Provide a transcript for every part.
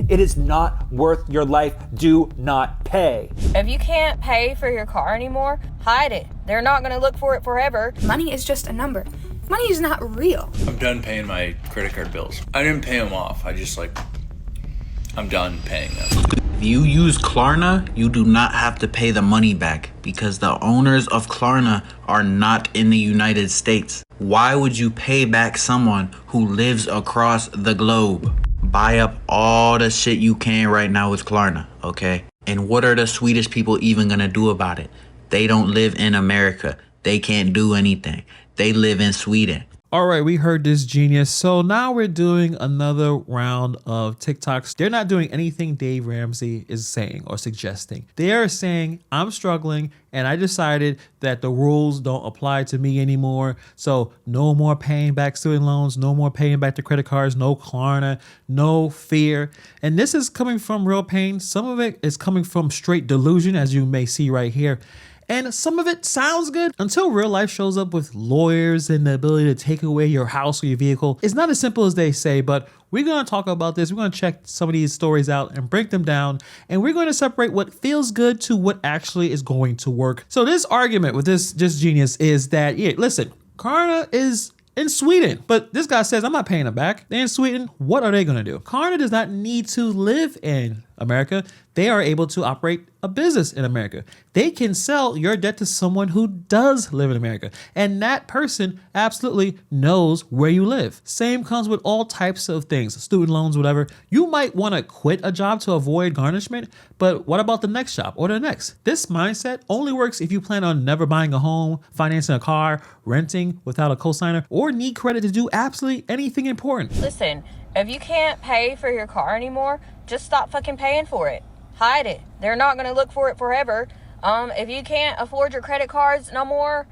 It is not worth your life. Do not pay. If you can't pay for your car anymore, hide it. They're not going to look for it forever. Money is just a number. Money is not real. I'm done paying my credit card bills. I didn't pay them off. I'm done paying them. If you use Klarna, you do not have to pay the money back because the owners of Klarna are not in the United States. Why would you pay back someone who lives across the globe? Buy up all the shit you can right now with Klarna, okay? And what are the Swedish people even gonna do about it? They don't live in America. They can't do anything. They live in Sweden. All right, we heard this genius. So now we're doing another round of TikToks. They're not doing anything Dave Ramsey is saying or suggesting. They are saying, I'm struggling and I decided that the rules don't apply to me anymore. So no more paying back student loans, no more paying back the credit cards, no Klarna, no fear. And this is coming from real pain. Some of it is coming from straight delusion, as you may see right here. And some of it sounds good until real life shows up with lawyers and the ability to take away your house or your vehicle. It's not as simple as they say, but we're going to talk about this. We're going to check some of these stories out and break them down. And we're going to separate what feels good to what actually is going to work. So this argument with this genius is that, yeah, listen, Klarna is in Sweden, but this guy says, I'm not paying it back. They're in Sweden. What are they going to do? Klarna does not need to live in America. They are able to operate a business in America. They can sell your debt to someone who does live in America. And that person absolutely knows where you live. Same comes with all types of things, student loans, whatever. You might want to quit a job to avoid garnishment, but what about the next job or the next? This mindset only works if you plan on never buying a home, financing a car, renting without a cosigner, or need credit to do absolutely anything important. Listen, if you can't pay for your car anymore, just stop fucking paying for it. Hide it. They're not going to look for it forever. If you can't afford your credit cards no more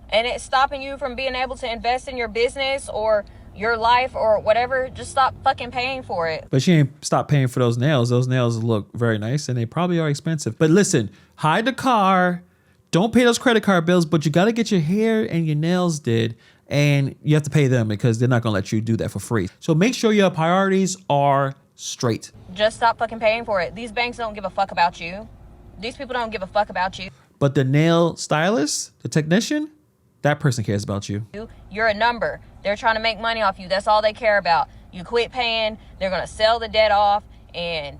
and it's stopping you from being able to invest in your business or your life or whatever, just stop fucking paying for it. But she ain't stopped paying for those nails. Those nails look very nice and they probably are expensive. But listen, hide the car. Don't pay those credit card bills, but you got to get your hair and your nails did. And you have to pay them because they're not going to let you do that for free. So make sure your priorities are straight. Just stop fucking paying for it. These banks don't give a fuck about you. These people don't give a fuck about you. But the nail stylist, the technician, that person cares about you. You're a number. They're trying to make money off you. That's all they care about. You quit paying, they're going to sell the debt off, and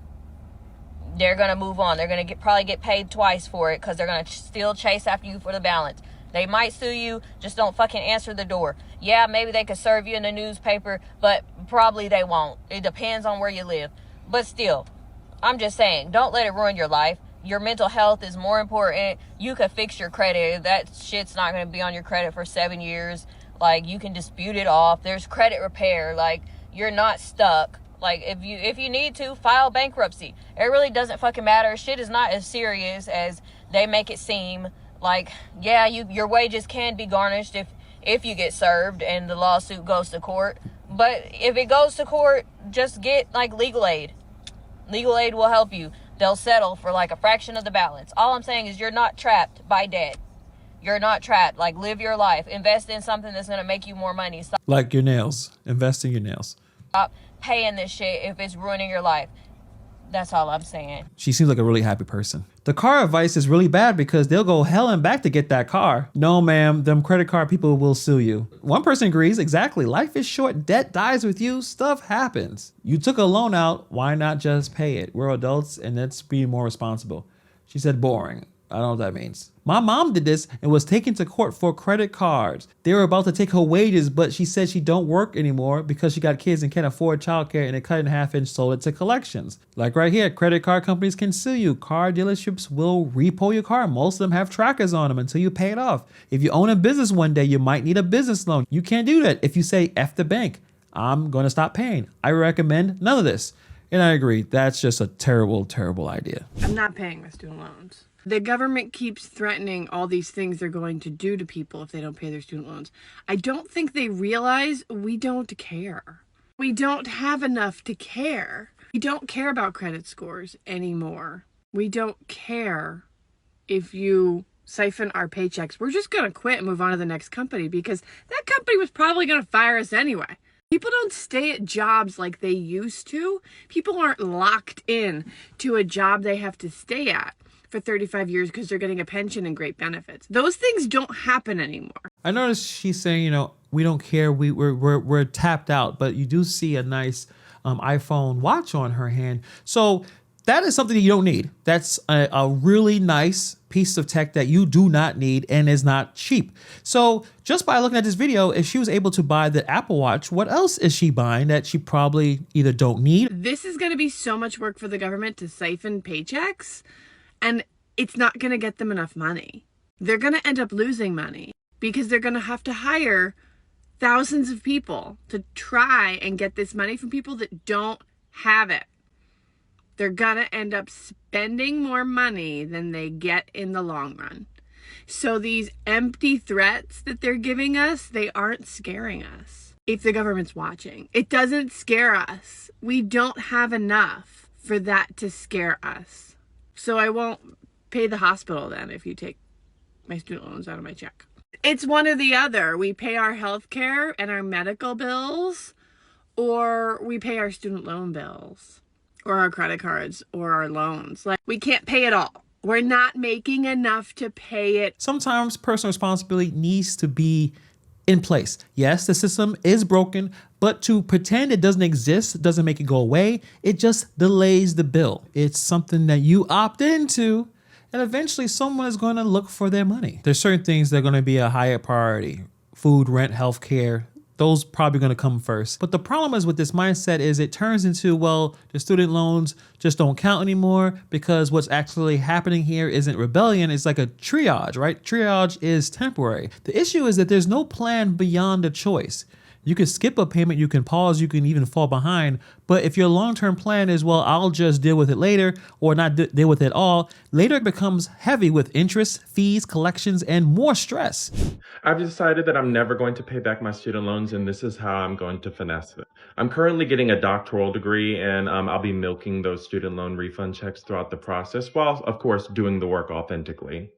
they're going to move on. They're going to probably get paid twice for it because they're going to still chase after you for the balance. They might sue you, just don't fucking answer the door. Yeah, maybe they could serve you in the newspaper, but probably they won't. It depends on where you live. But still, I'm just saying, don't let it ruin your life. Your mental health is more important. You could fix your credit. That shit's not going to be on your credit for 7 years. Like, you can dispute it off. There's credit repair. Like, you're not stuck. Like, if you need to, file bankruptcy. It really doesn't fucking matter. Shit is not as serious as they make it seem. Like, yeah, your wages can be garnished if you get served and the lawsuit goes to court. But if it goes to court, just get, like, legal aid. Legal aid will help you. They'll settle for, like, a fraction of the balance. All I'm saying is you're not trapped by debt. You're not trapped. Like, live your life. Invest in something that's going to make you more money. Stop. Like your nails. Invest in your nails. Stop paying this shit if it's ruining your life. That's all I'm saying. She seems like a really happy person. The car advice is really bad because they'll go hell and back to get that car. No, ma'am, them credit card people will sue you. One person agrees, exactly. Life is short. Debt dies with you. Stuff happens. You took a loan out. Why not just pay it? We're adults and let's be more responsible. She said boring. I don't know what that means. My mom did this and was taken to court for credit cards. They were about to take her wages, but she said she don't work anymore because she got kids and can't afford childcare, and they cut it in half and sold it to collections. Like right here, credit card companies can sue you. Car dealerships will repo your car. Most of them have trackers on them until you pay it off. If you own a business one day, you might need a business loan. You can't do that if you say F the bank. I'm going to stop paying. I recommend none of this. And I agree, that's just a terrible, terrible idea. I'm not paying my student loans. The government keeps threatening all these things they're going to do to people if they don't pay their student loans. I don't think they realize we don't care. We don't have enough to care. We don't care about credit scores anymore. We don't care if you siphon our paychecks. We're just going to quit and move on to the next company because that company was probably going to fire us anyway. People don't stay at jobs like they used to. People aren't locked in to a job they have to stay at for 35 years because they're getting a pension and great benefits. Those things don't happen anymore. I noticed she's saying, we don't care. We're tapped out, but you do see a nice iPhone watch on her hand. So that is something that you don't need. That's a really nice piece of tech that you do not need and is not cheap. So just by looking at this video, if she was able to buy the Apple Watch, what else is she buying that she probably either don't need? This is going to be so much work for the government to siphon paychecks, and it's not going to get them enough money. They're going to end up losing money because they're going to have to hire thousands of people to try and get this money from people that don't have it. They're going to end up spending more money than they get in the long run. So these empty threats that they're giving us, they aren't scaring us. If the government's watching, it doesn't scare us. We don't have enough for that to scare us. So I won't pay the hospital then if you take my student loans out of my check. It's one or the other. We pay our health care and our medical bills, or we pay our student loan bills, or our credit cards, or our loans. Like, we can't pay it all. We're not making enough to pay it. Sometimes personal responsibility needs to be in place. Yes, the system is broken, but to pretend it doesn't exist doesn't make it go away. It just delays the bill. It's something that you opt into, and eventually someone is going to look for their money. There's certain things that are going to be a higher priority. Food, rent, healthcare. Those probably going to come first. But the problem is with this mindset is it turns into, well, the student loans just don't count anymore because what's actually happening here isn't rebellion. It's like a triage, right? Triage is temporary. The issue is that there's no plan beyond the choice. You can skip a payment, you can pause, you can even fall behind. But if your long-term plan is, well, I'll just deal with it later or not deal with it all, later it becomes heavy with interest, fees, collections, and more stress. I've decided that I'm never going to pay back my student loans, and this is how I'm going to finesse it. I'm currently getting a doctoral degree, and I'll be milking those student loan refund checks throughout the process, while, of course, doing the work authentically.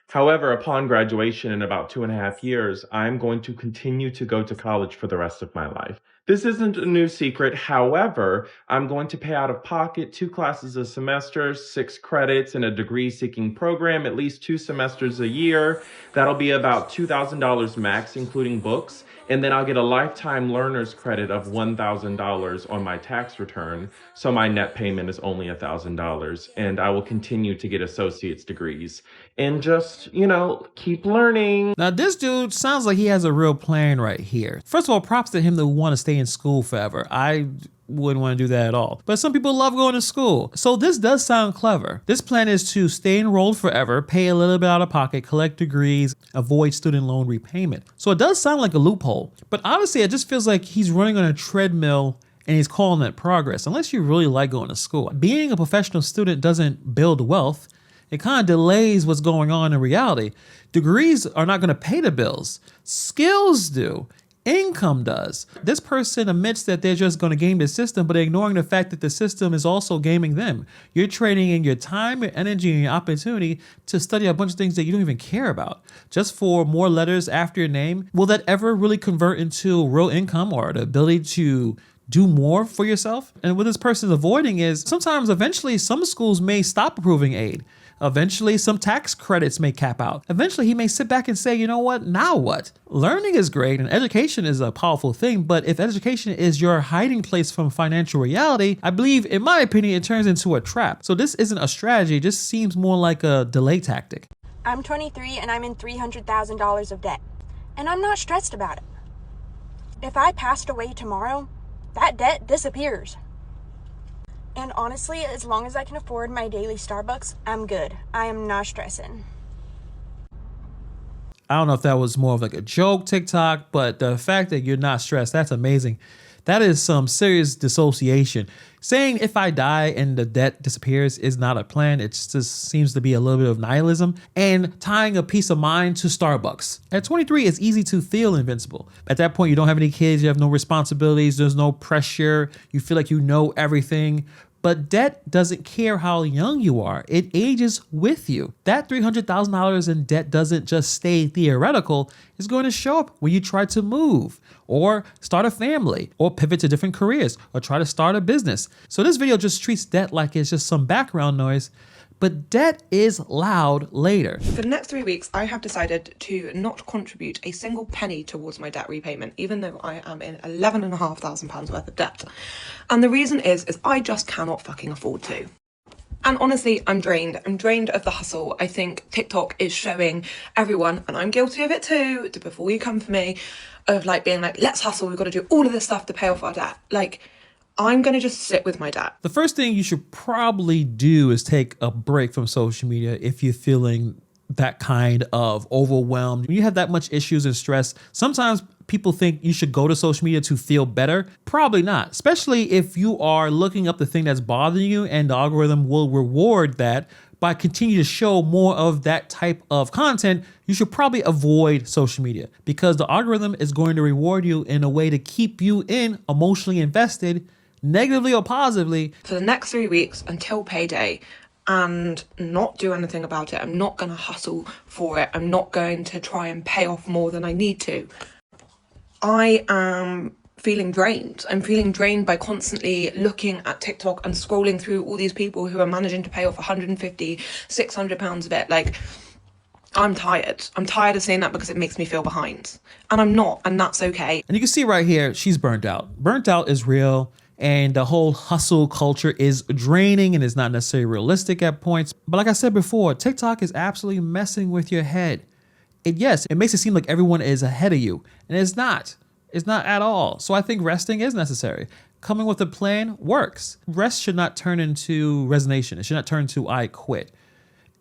However, upon graduation in about 2.5 years, I'm going to continue to go to college for the rest of my life. This isn't a new secret. However, I'm going to pay out of pocket 2 classes a semester, 6 credits in a degree-seeking program, at least 2 semesters a year. That'll be about $2,000 max, including books. And then I'll get a lifetime learner's credit of $1,000 on my tax return. So my net payment is only $1,000. And I will continue to get associate's degrees and just, keep learning. Now, this dude sounds like he has a real plan right here. First of all, props to him to want to stay in school forever. I wouldn't want to do that at all. But some people love going to school. So this does sound clever. This plan is to stay enrolled forever, pay a little bit out of pocket, collect degrees, avoid student loan repayment. So it does sound like a loophole. But honestly, it just feels like he's running on a treadmill and he's calling it progress, unless you really like going to school. Being a professional student doesn't build wealth. It kind of delays what's going on in reality. Degrees are not going to pay the bills. Skills do. Income does. This person admits that they're just going to game the system, but ignoring the fact that the system is also gaming them. You're trading in your time, your energy, and your opportunity to study a bunch of things that you don't even care about, just for more letters after your name. Will that ever really convert into real income or the ability to do more for yourself? And what this person is avoiding is sometimes eventually some schools may stop approving aid. Eventually, some tax credits may cap out. Eventually, he may sit back and say, you know what, now what? Learning is great and education is a powerful thing, but if education is your hiding place from financial reality, I believe, in my opinion, it turns into a trap. So this isn't a strategy, it just seems more like a delay tactic. I'm 23 and I'm in $300,000 of debt, and I'm not stressed about it. If I passed away tomorrow, that debt disappears. And honestly, as long as I can afford my daily Starbucks, I'm good. I am not stressing. I don't know if that was more of like a joke TikTok, but the fact that you're not stressed, that's amazing. That is some serious dissociation. Saying if I die and the debt disappears is not a plan. It just seems to be a little bit of nihilism and tying a peace of mind to Starbucks. At 23, it's easy to feel invincible. At that point, you don't have any kids, you have no responsibilities, there's no pressure, you feel like you know everything. But debt doesn't care how young you are. It ages with you. That $300,000 in debt doesn't just stay theoretical. It's going to show up when you try to move or start a family or pivot to different careers or try to start a business. So this video just treats debt like it's just some background noise. But debt is loud later. For the next 3 weeks, I have decided to not contribute a single penny towards my debt repayment, even though I am in £11,500 worth of debt. And the reason is I just cannot fucking afford to. And honestly, I'm drained. I'm drained of the hustle. I think TikTok is showing everyone, and I'm guilty of it too, before you come for me, of like being like, let's hustle. We've got to do all of this stuff to pay off our debt. Like, I'm going to just sit with my debt. The first thing you should probably do is take a break from social media if you're feeling that kind of overwhelmed. When you have that much issues and stress, sometimes people think you should go to social media to feel better. Probably not, especially if you are looking up the thing that's bothering you and the algorithm will reward that by continuing to show more of that type of content. You should probably avoid social media because the algorithm is going to reward you in a way to keep you emotionally invested, negatively or positively, for the next 3 weeks until payday, and not do anything about it. I'm not going to hustle for it. I'm not going to try and pay off more than I need to. I am feeling drained. I'm feeling drained by constantly looking at TikTok and scrolling through all these people who are managing to pay off 150, 600 pounds of it. Like, I'm tired. I'm tired of saying that because it makes me feel behind. And I'm not, and that's okay. And you can see right here, she's burnt out. Burnt out is real. And the whole hustle culture is draining and is not necessarily realistic at points. But like I said before, TikTok is absolutely messing with your head. Yes, it makes it seem like everyone is ahead of you. And it's not. It's not at all. So I think resting is necessary. Coming with a plan works. Rest should not turn into resignation. It should not turn into I quit.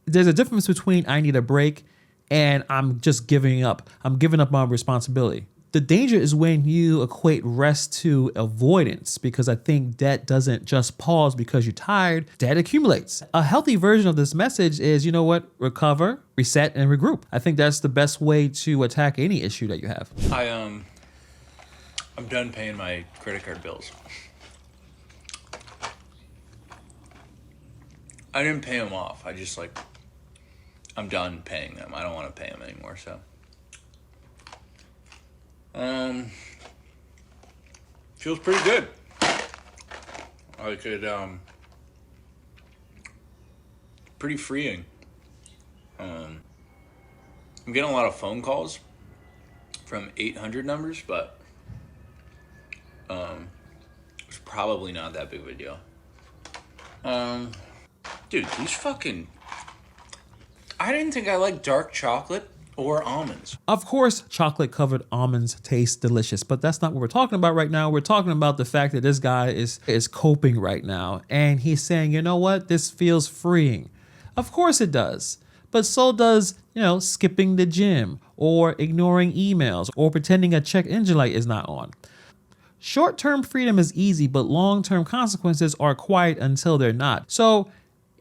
There's a difference between I need a break and I'm just giving up. I'm giving up my responsibility. The danger is when you equate rest to avoidance, because I think debt doesn't just pause because you're tired. Debt accumulates. A healthy version of this message is, you know what, recover, reset, and regroup. I think that's the best way to attack any issue that you have. I'm done paying my credit card bills. I didn't pay them off. I just I'm done paying them. I don't want to pay them anymore, so. Feels pretty good. I could, pretty freeing. I'm getting a lot of phone calls from 800 numbers, but, it's probably not that big of a deal. Dude, these fucking, I didn't think I liked dark chocolate or almonds. Of course, chocolate covered almonds taste delicious, but that's not what we're talking about right now. We're talking about the fact that this guy is coping right now. And he's saying, you know what? This feels freeing. Of course it does. But so does, skipping the gym or ignoring emails or pretending a check engine light is not on. Short-term freedom is easy, but long-term consequences are quiet until they're not. So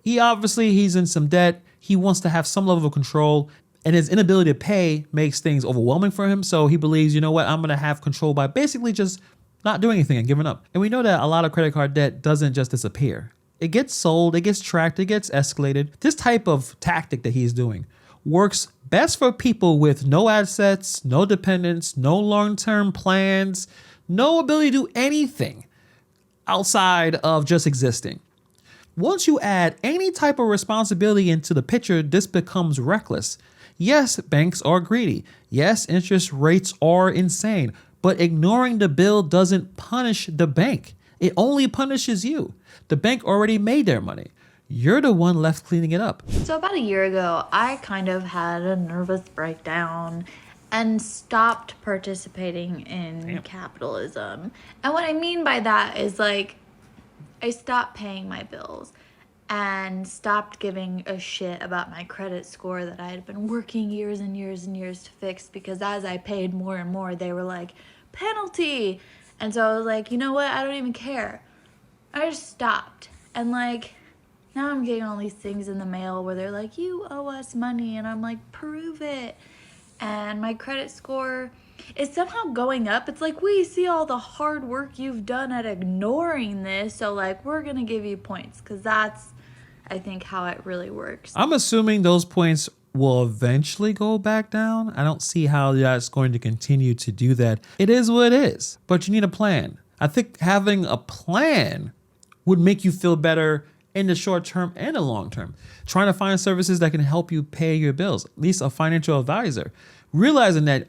he's in some debt. He wants to have some level of control. And his inability to pay makes things overwhelming for him. So he believes, you know what, I'm going to have control by basically just not doing anything and giving up. And we know that a lot of credit card debt doesn't just disappear. It gets sold, it gets tracked, it gets escalated. This type of tactic that he's doing works best for people with no assets, no dependents, no long-term plans, no ability to do anything outside of just existing. Once you add any type of responsibility into the picture, this becomes reckless. Yes, banks are greedy. Yes, interest rates are insane. But ignoring the bill doesn't punish the bank. It only punishes you. The bank already made their money. You're the one left cleaning it up. So about a year ago, I kind of had a nervous breakdown and stopped participating in capitalism. And what I mean by that is I stopped paying my bills and stopped giving a shit about my credit score that I had been working years and years and years to fix, because as I paid more and more, they were like, penalty. And so I was like, you know what? I don't even care. I just stopped. And now I'm getting all these things in the mail where they're like, you owe us money. And I'm like, prove it. And my credit score is somehow going up. It's like, we see all the hard work you've done at ignoring this, so like we're gonna give you points, because that's, I think, how it really works. I'm assuming those points will eventually go back down. I don't see how that's going to continue to do that. It is what it is, but you need a plan. I think having a plan would make you feel better in the short term and the long term. Trying to find services that can help you pay your bills, at least a financial advisor. Realizing that,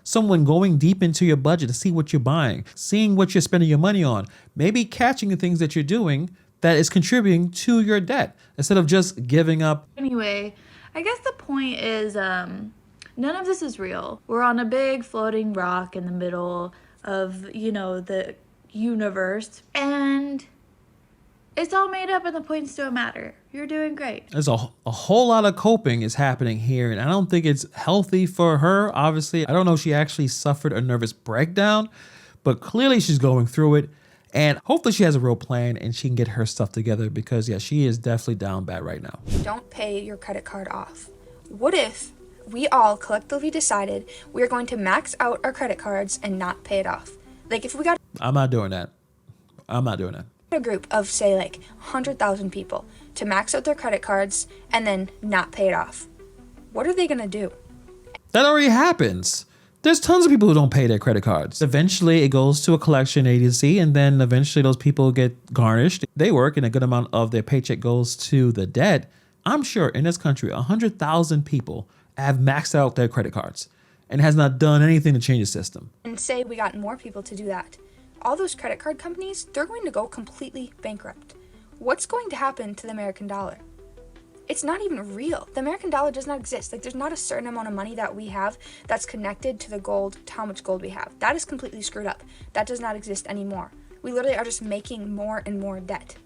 someone going deep into your budget to see what you're buying, seeing what you're spending your money on, maybe catching the things that you're doing that is contributing to your debt instead of just giving up. Anyway, I guess the point is none of this is real. We're on a big floating rock in the middle of, the universe, and it's all made up and the points don't matter. You're doing great. There's a whole lot of coping is happening here, and I don't think it's healthy for her. Obviously, I don't know if she actually suffered a nervous breakdown, but clearly she's going through it. And hopefully she has a real plan and she can get her stuff together, because she is definitely down bad right now. Don't pay your credit card off. What if we all collectively decided we are going to max out our credit cards and not pay it off? Like if we got I'm not doing that. a group of say like 100,000 people to max out their credit cards and then not pay it off, what are they going to do? That already happens. There's tons of people who don't pay their credit cards. Eventually it goes to a collection agency, and then eventually those people get garnished. They work and a good amount of their paycheck goes to the debt. I'm sure in this country, 100,000 people have maxed out their credit cards and has not done anything to change the system. And say we got more people to do that. All those credit card companies, they're going to go completely bankrupt. What's going to happen to the American dollar? It's not even real. The American dollar does not exist. Like, there's not a certain amount of money that we have that's connected to the gold, to how much gold we have. That is completely screwed up. That does not exist anymore. We literally are just making more and more debt.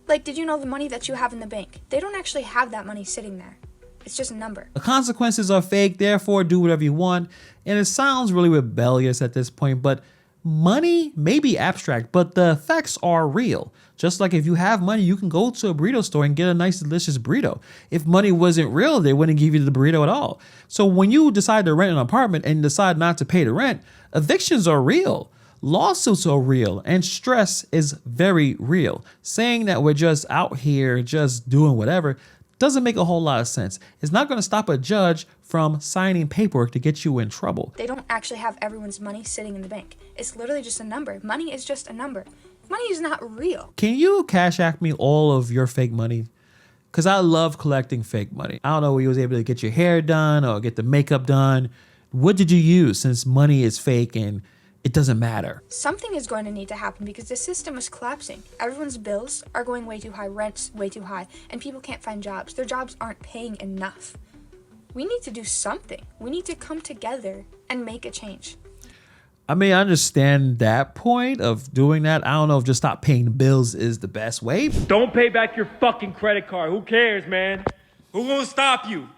Like, did you know the money that you have in the bank? They don't actually have that money sitting there. It's just a number. The consequences are fake, therefore do whatever you want. And it sounds really rebellious at this point, but money may be abstract, but the effects are real. Just like if you have money, you can go to a burrito store and get a nice, delicious burrito. If money wasn't real, they wouldn't give you the burrito at all. So when you decide to rent an apartment and decide not to pay the rent, evictions are real. Lawsuits are real, and stress is very real. Saying that we're just out here just doing whatever doesn't make a whole lot of sense. It's not going to stop a judge from signing paperwork to get you in trouble. They don't actually have everyone's money sitting in the bank. It's literally just a number. Money is just a number. Money is not real. Can you Cash App me all of your fake money? Because I love collecting fake money. I don't know where you was able to get your hair done or get the makeup done. What did you use, since money is fake and it doesn't matter? Something is going to need to happen because the system is collapsing. Everyone's bills are going way too high, rent's way too high, and people can't find jobs. Their jobs aren't paying enough. We need to do something. We need to come together and make a change. I mean, I understand that point of doing that. I don't know if just stop paying the bills is the best way. Don't pay back your fucking credit card. Who cares, man? Who gonna stop you?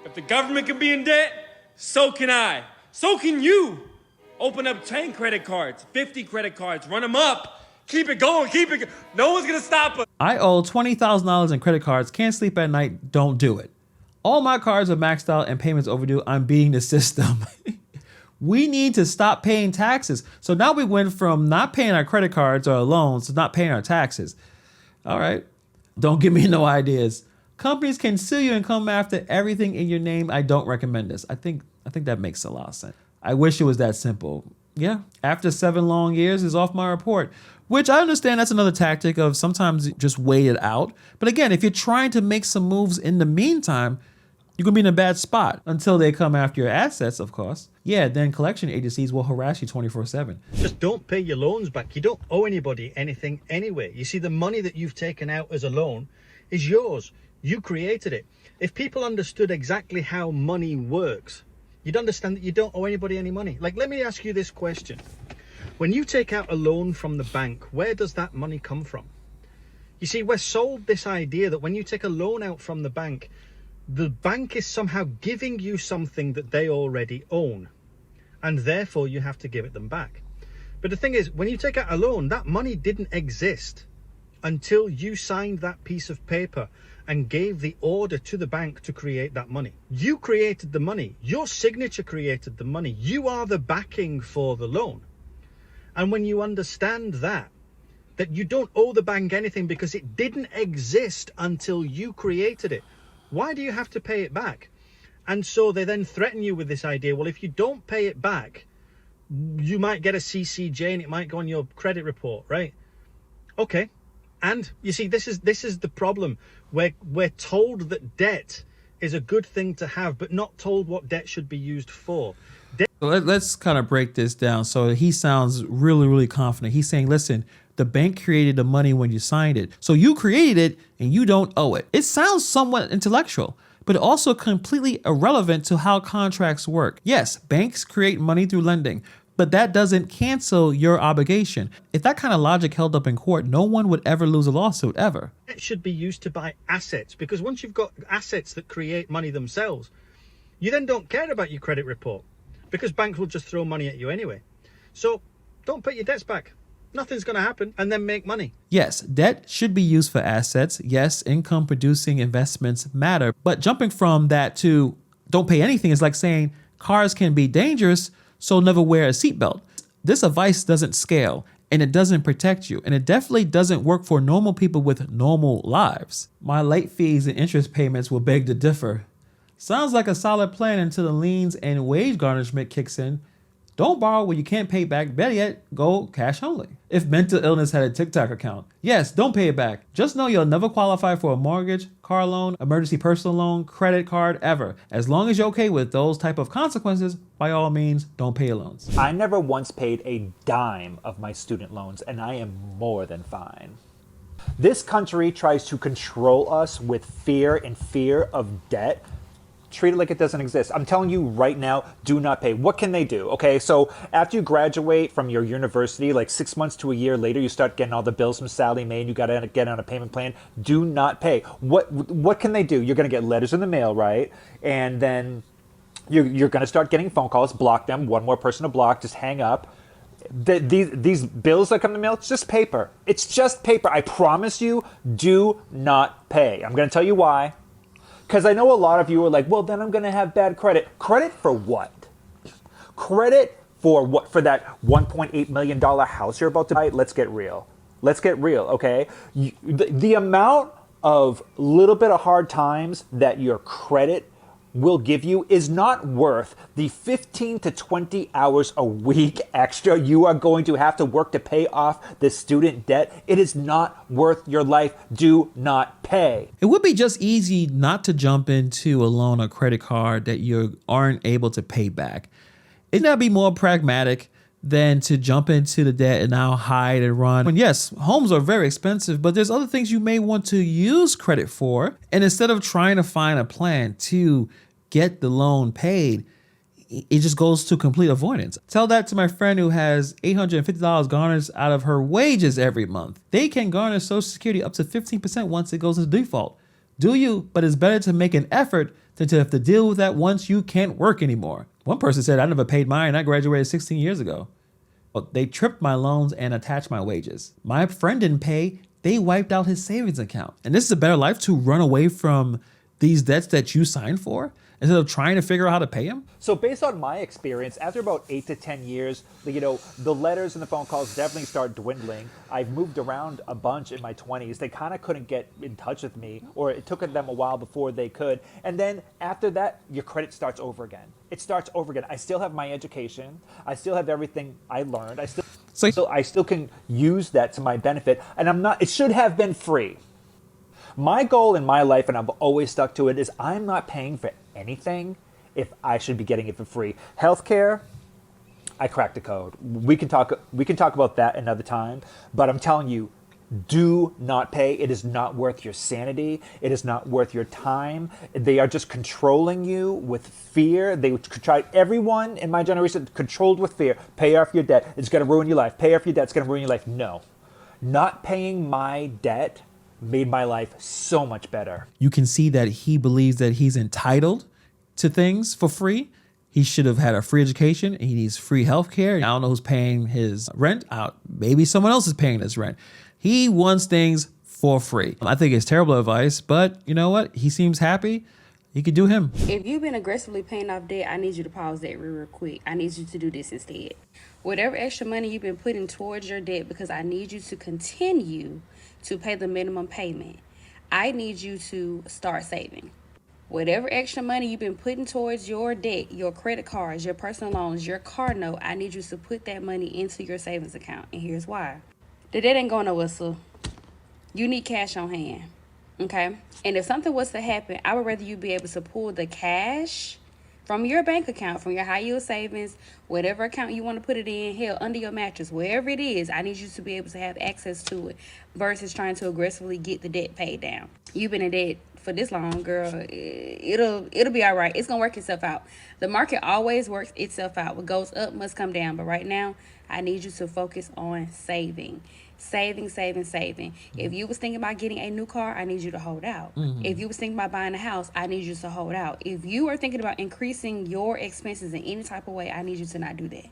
If the government can be in debt, so can I. So can you. Open up 10 credit cards, 50 credit cards, run them up. Keep it going, No one's gonna stop us. I owe $20,000 in credit cards, can't sleep at night, don't do it. All my cards are maxed out and payments overdue. I'm beating the system. We need to stop paying taxes. So now we went from not paying our credit cards or loans to not paying our taxes. All right. Don't give me no ideas. Companies can sue you and come after everything in your name. I don't recommend this. I think that makes a lot of sense. I wish it was that simple. Yeah. After 7 long years is off my report, which I understand that's another tactic of sometimes just wait it out. But again, if you're trying to make some moves in the meantime, you're going to be in a bad spot until they come after your assets, of course. Yeah, then collection agencies will harass you 24/7. Just don't pay your loans back. You don't owe anybody anything anyway. You see, the money that you've taken out as a loan is yours. You created it. If people understood exactly how money works, you'd understand that you don't owe anybody any money. Like, let me ask you this question. When you take out a loan from the bank, where does that money come from? You see, we're sold this idea that when you take a loan out from the bank is somehow giving you something that they already own, and therefore you have to give it them back. But the thing is, when you take out a loan, that money didn't exist until you signed that piece of paper and gave the order to the bank to create that money. You created the money. Your signature created the money. You are the backing for the loan. And when you understand that you don't owe the bank anything because it didn't exist until you created it, why do you have to pay it back? And so they then threaten you with this idea, well, if you don't pay it back, you might get a CCJ and it might go on your credit report, right? Okay. And you see, this is the problem. We're told that debt is a good thing to have, but not told what debt should be used for. So let's kind of break this down. So he sounds really, really confident. He's saying, listen, the bank created the money when you signed it. So you created it and you don't owe it. It sounds somewhat intellectual, but also completely irrelevant to how contracts work. Yes, banks create money through lending, but that doesn't cancel your obligation. If that kind of logic held up in court, no one would ever lose a lawsuit, ever. It should be used to buy assets, because once you've got assets that create money themselves, you then don't care about your credit report, because banks will just throw money at you anyway. So don't put your debts back. Nothing's going to happen, and then make money. Yes, debt should be used for assets. Yes, income producing investments matter. But jumping from that to don't pay anything is like saying cars can be dangerous, so never wear a seatbelt. This advice doesn't scale, and it doesn't protect you, and it definitely doesn't work for normal people with normal lives. My late fees and interest payments will beg to differ. Sounds like a solid plan until the liens and wage garnishment kicks in. Don't borrow when you can't pay back. Better yet, go cash only. If mental illness had a TikTok account, yes, don't pay it back. Just know you'll never qualify for a mortgage, car loan, emergency personal loan, credit card, ever. As long as you're okay with those type of consequences, by all means, don't pay your loans. I never once paid a dime of my student loans, and I am more than fine. This country tries to control us with fear and fear of debt. Treat it like it doesn't exist. I'm telling you right now, do not pay. What can they do? Okay, so after you graduate from your university, like 6 months to a year later, you start getting all the bills from Sallie Mae and you got to get on a payment plan. Do not pay. What can they do? You're going to get letters in the mail, right? And then you're going to start getting phone calls. Block them. One more person to block. Just hang up. These bills that come in the mail, it's just paper. It's just paper. I promise you, do not pay. I'm going to tell you why. Because I know a lot of you are like, well, then I'm going to have bad credit. Credit for what? Credit for what? For that $1.8 million house you're about to buy? Let's get real. Let's get real, okay? The amount of little bit of hard times that your credit will give you is not worth the 15 to 20 hours a week extra you are going to have to work to pay off the student debt. It is not worth your life. Do not pay. It would be just easy not to jump into a loan or credit card that you aren't able to pay back. It'd not be more pragmatic than to jump into the debt and now hide and run. And yes, homes are very expensive, but there's other things you may want to use credit for. And instead of trying to find a plan to get the loan paid, it just goes to complete avoidance. Tell that to my friend who has $850 garnished out of her wages every month. They can garnish Social Security up to 15% once it goes into default. Do you? But it's better to make an effort than to have to deal with that once you can't work anymore. One person said, I never paid mine. I graduated 16 years ago. Well, they tripped my loans and attached my wages. My friend didn't pay. They wiped out his savings account. And this is a better life to run away from these debts that you signed for instead of trying to figure out how to pay them? So based on my experience, after about 8 to 10 years, the letters and the phone calls definitely start dwindling. I've moved around a bunch in my 20s. They kind of couldn't get in touch with me, or it took them a while before they could. And then after that, your credit starts over again. It starts over again. I still have my education. I still have everything I learned. I still can use that to my benefit. And it should have been free. My goal in my life, and I've always stuck to it, is I'm not paying for anything if I should be getting it for free. Healthcare, I cracked the code. We can talk about that another time, but I'm telling you, do not pay. It is not worth your sanity. It is not worth your time. They are just controlling you with fear. They tried, everyone in my generation controlled with fear. Pay off your debt. It's going to ruin your life. Pay off your debt. It's going to ruin your life. No, not paying my debt made my life so much better. You can see that he believes that he's entitled to things for free. He should have had a free education. He needs free healthcare. I don't know who's paying his rent out. Maybe someone else is paying his rent. He wants things for free. I think it's terrible advice, but you know what? He seems happy. He could do him. If you've been aggressively paying off debt, I need you to pause that real quick. I need you to do this instead. Whatever extra money you've been putting towards your debt, because I need you to continue to pay the minimum payment, I need you to start saving. Whatever extra money you've been putting towards your debt, your credit cards, your personal loans, your car note, I need you to put that money into your savings account. And here's why. The debt ain't going nowhere, so you need cash on hand. Okay? And if something was to happen, I would rather you be able to pull the cash from your bank account, from your high yield savings, whatever account you want to put it in, hell, under your mattress, wherever it is, I need you to be able to have access to it versus trying to aggressively get the debt paid down. You've been in debt for this long, girl. It'll be all right. It's going to work itself out. The market always works itself out. What goes up must come down. But right now, I need you to focus on saving. Saving. If you was thinking about getting a new car, I need you to hold out. If you was thinking about buying a house, I need you to hold out. If you are thinking about increasing your expenses in any type of way, I need you to not do that.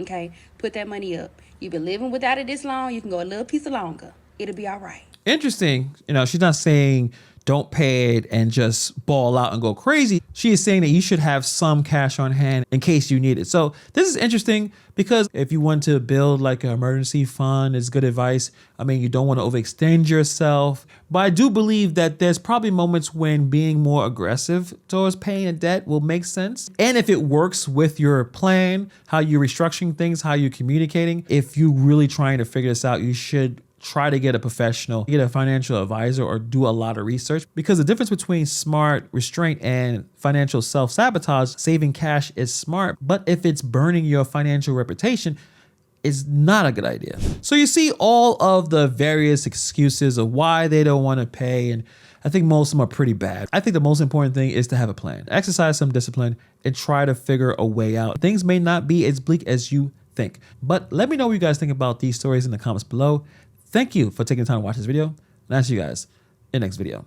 Okay? Put that money up. You've been living without it this long. You can go a little piece longer. It'll be all right. Interesting. You know, she's not saying don't pay it and just ball out and go crazy. She is saying that you should have some cash on hand in case you need it. So this is interesting because if you want to build like an emergency fund, it's good advice. I mean, you don't want to overextend yourself, but I do believe that there's probably moments when being more aggressive towards paying a debt will make sense. And if it works with your plan, how you're restructuring things, how you're communicating, if you're really trying to figure this out, you should try to get a professional, get a financial advisor, or do a lot of research, because the difference between smart restraint and financial self-sabotage, saving cash is smart, but if it's burning your financial reputation, it's not a good idea. So you see all of the various excuses of why they don't want to pay, and I think most of them are pretty bad. I think the most important thing is to have a plan, exercise some discipline, and try to figure a way out. Things may not be as bleak as you think, but let me know what you guys think about these stories in the comments below. Thank you for taking the time to watch this video, and I'll see you guys in the next video.